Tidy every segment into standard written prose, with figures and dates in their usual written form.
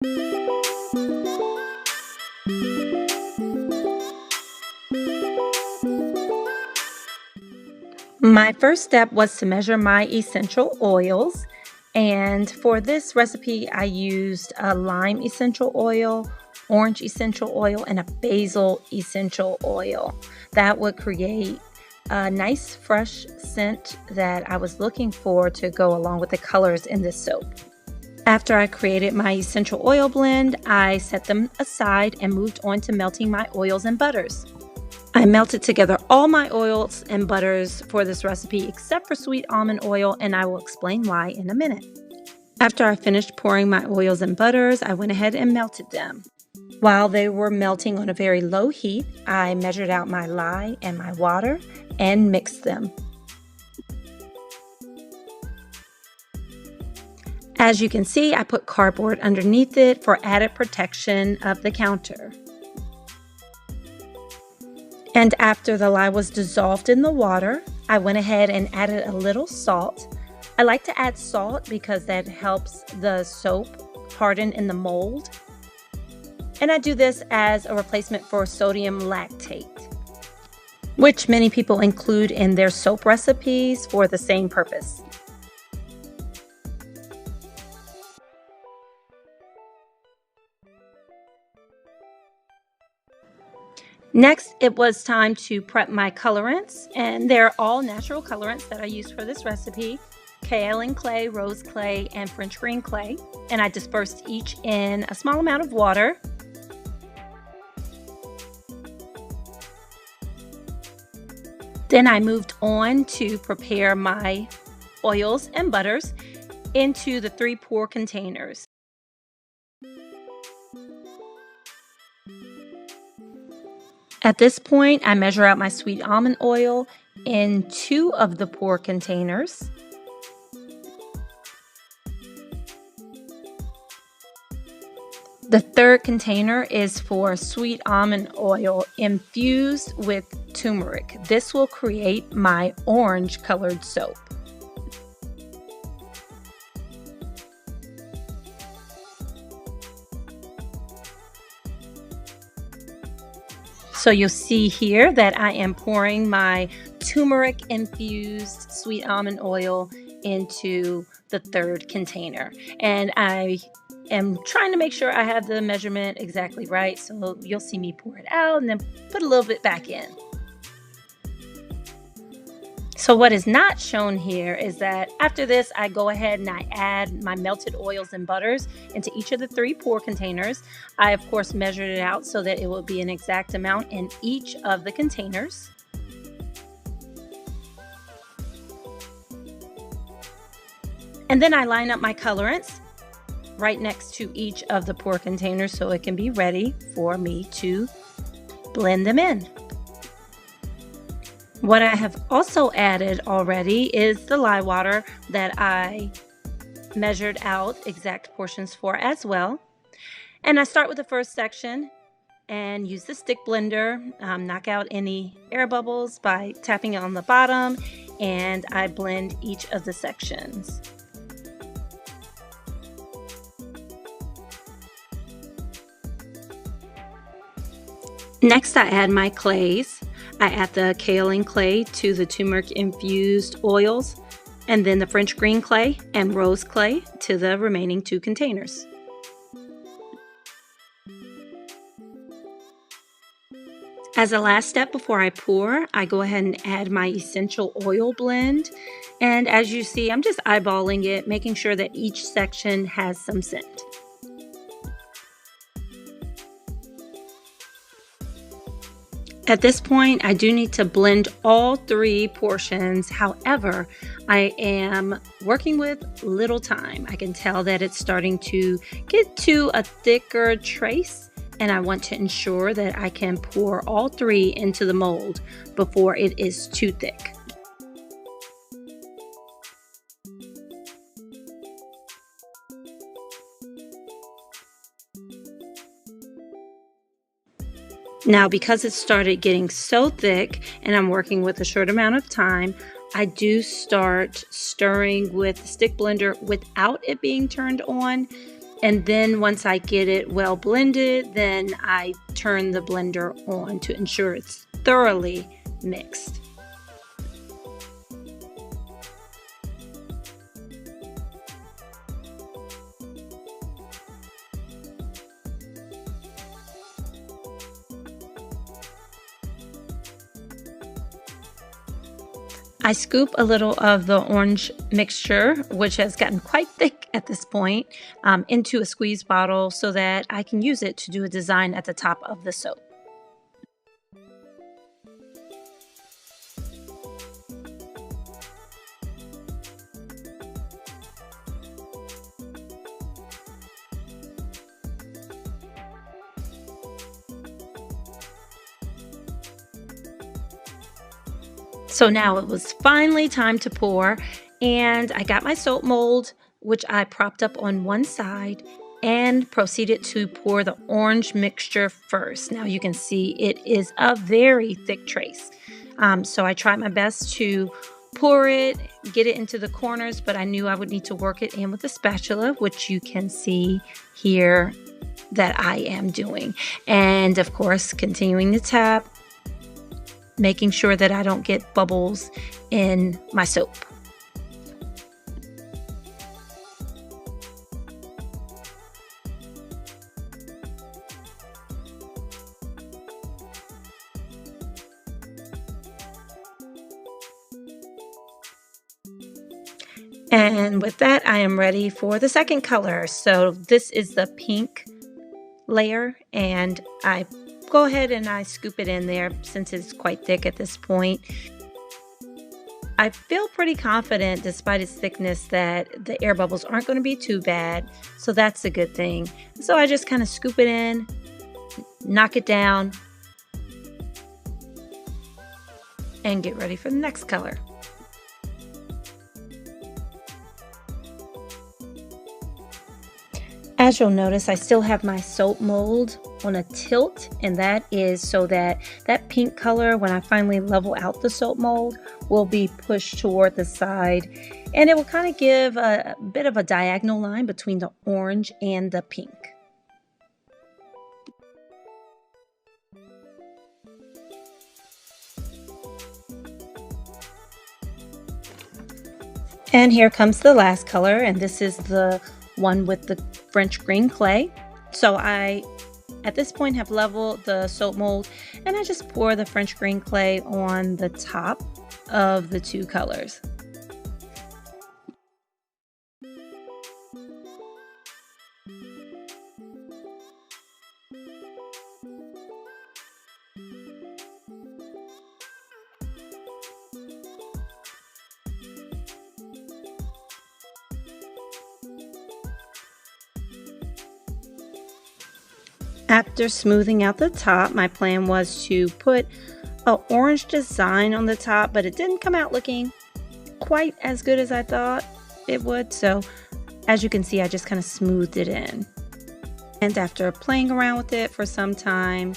My first step was to measure my essential oils, and for this recipe I used a lime essential oil, orange essential oil, and a basil essential oil. That would create a nice fresh scent that I was looking for to go along with the colors in this soap. After I created my essential oil blend, I set them aside and moved on to melting my oils and butters. I melted together all my oils and butters for this recipe except for sweet almond oil, and I will explain why in a minute. After I finished pouring my oils and butters, I went ahead and melted them. While they were melting on a very low heat, I measured out my lye and my water and mixed them. As you can see, I put cardboard underneath it for added protection of the counter. And after the lye was dissolved in the water, I went ahead and added a little salt. I like to add salt because that helps the soap harden in the mold. And I do this as a replacement for sodium lactate, which many people include in their soap recipes for the same purpose. Next, it was time to prep my colorants, and they're all natural colorants that I use for this recipe: kaolin clay, rose clay, and French green clay. And I dispersed each in a small amount of water. Then I moved on to prepare my oils and butters into the 3-pour containers. At this point, I measure out my sweet almond oil in 2 of the pour containers. The 3rd container is for sweet almond oil infused with turmeric. This will create my orange colored soap. So you'll see here that I am pouring my turmeric-infused sweet almond oil into the 3rd container. And I am trying to make sure I have the measurement exactly right. So you'll see me pour it out and then put a little bit back in. So what is not shown here is that after this, I go ahead and I add my melted oils and butters into each of the 3 pour containers. I, of course, measured it out so that it will be an exact amount in each of the containers. And then I line up my colorants right next to each of the pour containers so it can be ready for me to blend them in. What I have also added already is the lye water that I measured out exact portions for as well. And I start with the first section and use the stick blender, knock out any air bubbles by tapping it on the bottom, and I blend each of the sections. Next, I add my clays. I add the kaolin clay to the turmeric-infused oils, and then the French green clay and rose clay to the remaining 2 containers. As a last step before I pour, I go ahead and add my essential oil blend. And as you see, I'm just eyeballing it, making sure that each section has some scent. At this point, I do need to blend all 3 portions. However, I am working with little time. I can tell that it's starting to get to a thicker trace, and I want to ensure that I can pour all 3 into the mold before it is too thick. Now, because it started getting so thick and I'm working with a short amount of time, I do start stirring with the stick blender without it being turned on. And then once I get it well blended, then I turn the blender on to ensure it's thoroughly mixed. I scoop a little of the orange mixture, which has gotten quite thick at this point, into a squeeze bottle so that I can use it to do a design at the top of the soap. So now it was finally time to pour, and I got my soap mold, which I propped up on one side, and proceeded to pour the orange mixture first. Now you can see it is a very thick trace. So I tried my best to pour it, get it into the corners, but I knew I would need to work it in with a spatula, which you can see here that I am doing. And of course, continuing to tap, making sure that I don't get bubbles in my soap. And with that, I am ready for the second color. So this is the pink layer, and I go ahead and I scoop it in there since it's quite thick at this point. I feel pretty confident, despite its thickness, that the air bubbles aren't going to be too bad, so that's a good thing. So I just kind of scoop it in, knock it down, and get ready for the next color. As you'll notice, I still have my soap mold on a tilt, and that is so that that pink color, when I finally level out the soap mold, will be pushed toward the side, and it will kind of give a bit of a diagonal line between the orange and the pink. And here comes the last color, and this is the one with the French green clay. So I, at this point, have leveled the soap mold, and I just pour the French green clay on the top of the two colors. After smoothing out the top, my plan was to put an orange design on the top, but it didn't come out looking quite as good as I thought it would. So as you can see, I just kind of smoothed it in. And after playing around with it for some time,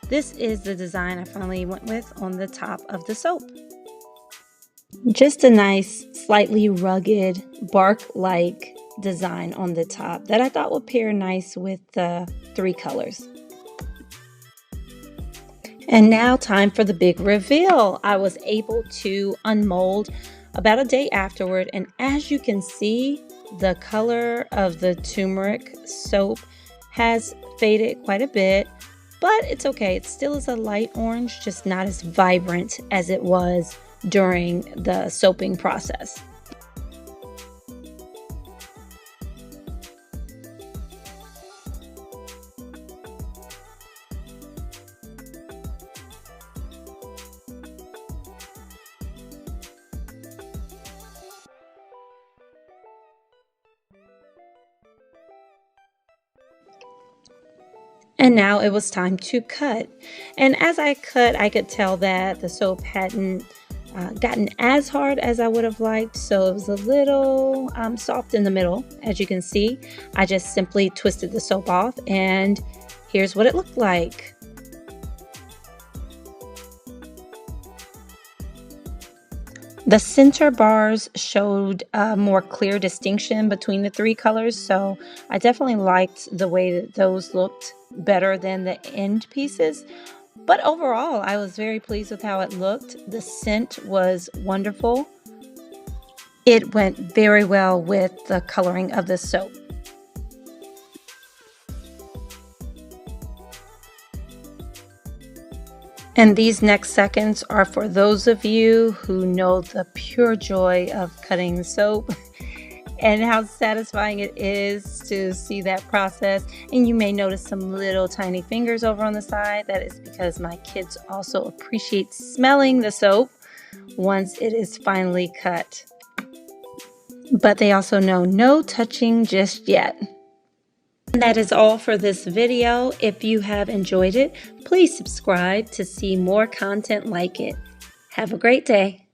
this is the design I finally went with on the top of the soap. Just a nice, slightly rugged, bark-like design on the top that I thought would pair nice with the three colors. And now time for the big reveal. I was able to unmold about a day afterward, and as you can see, the color of the turmeric soap has faded quite a bit, but it's okay. It still is a light orange, just not as vibrant as it was during the soaping process. And now it was time to cut. And as I cut, I could tell that the soap hadn't gotten as hard as I would have liked. So it was a little soft in the middle. As you can see, I just simply twisted the soap off, and here's what it looked like. The center bars showed a more clear distinction between the three colors, so I definitely liked the way that those looked better than the end pieces. But overall, I was very pleased with how it looked. The scent was wonderful. It went very well with the coloring of the soap. And these next seconds are for those of you who know the pure joy of cutting soap and how satisfying it is to see that process. And you may notice some little tiny fingers over on the side. That is because my kids also appreciate smelling the soap once it is finally cut. But they also know no touching just yet. And that is all for this video. If you have enjoyed it, please subscribe to see more content like it. Have a great day.